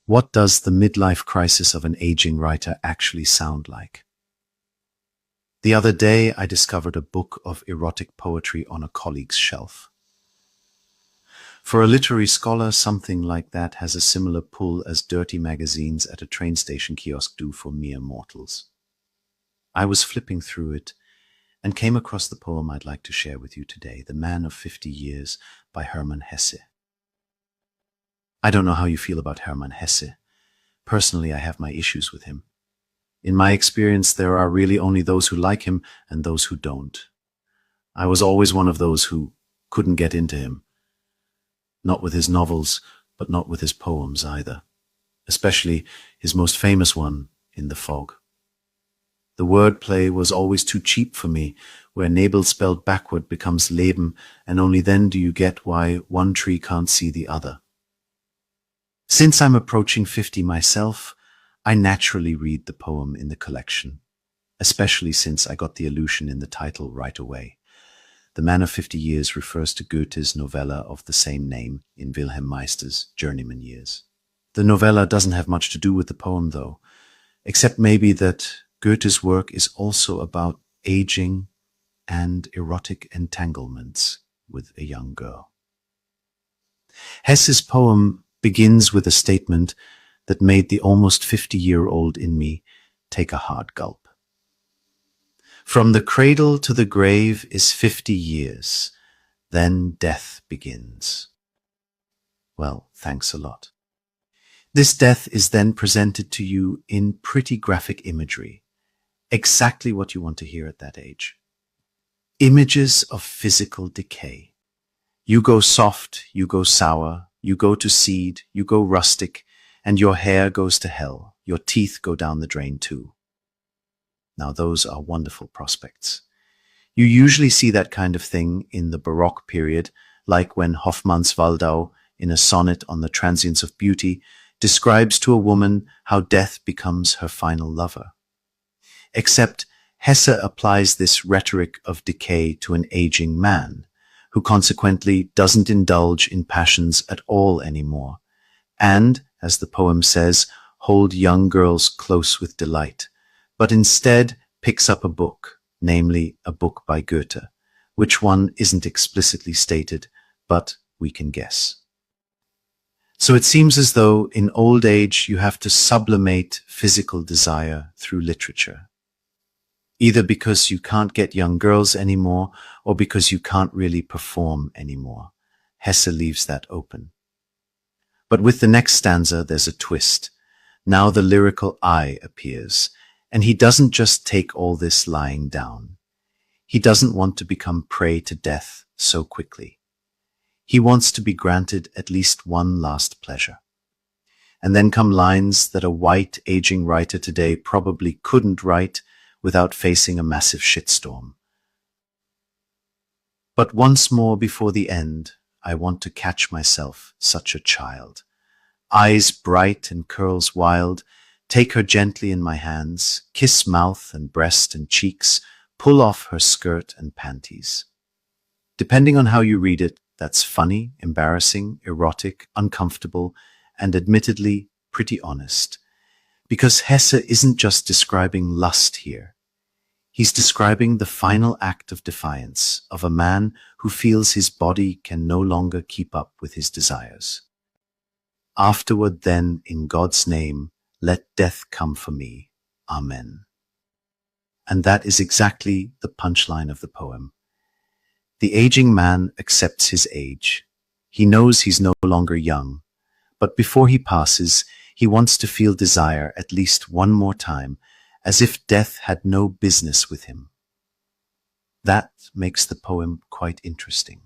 What does the midlife crisis of an aging writer actually sound like? The other day, I discovered a book of erotic poetry on a colleague's shelf. For a literary scholar, something like that has a similar pull as dirty magazines at a train station kiosk do for mere mortals. I was flipping through it and came across the poem I'd like to share with you today, The Man of 50 Years by Hermann Hesse. I don't know how you feel about Hermann Hesse. Personally, I have my issues with him. In my experience, there are really only those who like him and those who don't. I was always one of those who couldn't get into him. Not with his novels, but not with his poems either. Especially his most famous one, In the Fog. The wordplay was always too cheap for me, where Nebel spelled backward becomes Leben, and only then do you get why one tree can't see the other. Since I'm approaching 50 myself, I naturally read the poem in the collection, especially since I got the allusion in the title right away. The Man of 50 Years refers to Goethe's novella of the same name in Wilhelm Meister's Journeyman Years. The novella doesn't have much to do with the poem, though, except maybe that Goethe's work is also about aging and erotic entanglements with a young girl. Hesse's poem begins with a statement that made the almost 50-year-old in me take a hard gulp. From the cradle to the grave is 50 years, then death begins. Well, thanks a lot. This death is then presented to you in pretty graphic imagery, exactly what you want to hear at that age. Images of physical decay. You go soft, you go sour, you go to seed, you go rustic, and your hair goes to hell. Your teeth go down the drain too. Now those are wonderful prospects. You usually see that kind of thing in the Baroque period, like when Hoffmann's Waldau, in a sonnet on the transience of beauty, describes to a woman how death becomes her final lover. Except Hesse applies this rhetoric of decay to an aging man, who consequently doesn't indulge in passions at all anymore, and, as the poem says, hold young girls close with delight, but instead picks up a book, namely a book by Goethe, which one isn't explicitly stated, but we can guess. So it seems as though in old age you have to sublimate physical desire through literature, either because you can't get young girls anymore or because you can't really perform anymore. Hesse leaves that open. But with the next stanza, there's a twist. Now the lyrical I appears, and he doesn't just take all this lying down. He doesn't want to become prey to death so quickly. He wants to be granted at least one last pleasure. And then come lines that a white, aging writer today probably couldn't write without facing a massive shitstorm. But once more before the end, I want to catch myself, such a child. Eyes bright and curls wild, take her gently in my hands, kiss mouth and breast and cheeks, pull off her skirt and panties. Depending on how you read it, that's funny, embarrassing, erotic, uncomfortable, and admittedly pretty honest. Because Hesse isn't just describing lust here. He's describing the final act of defiance of a man who feels his body can no longer keep up with his desires. Afterward then, in God's name, let death come for me. Amen. And that is exactly the punchline of the poem. The aging man accepts his age. He knows he's no longer young, but before he passes, he wants to feel desire at least one more time, as if death had no business with him. That makes the poem quite interesting.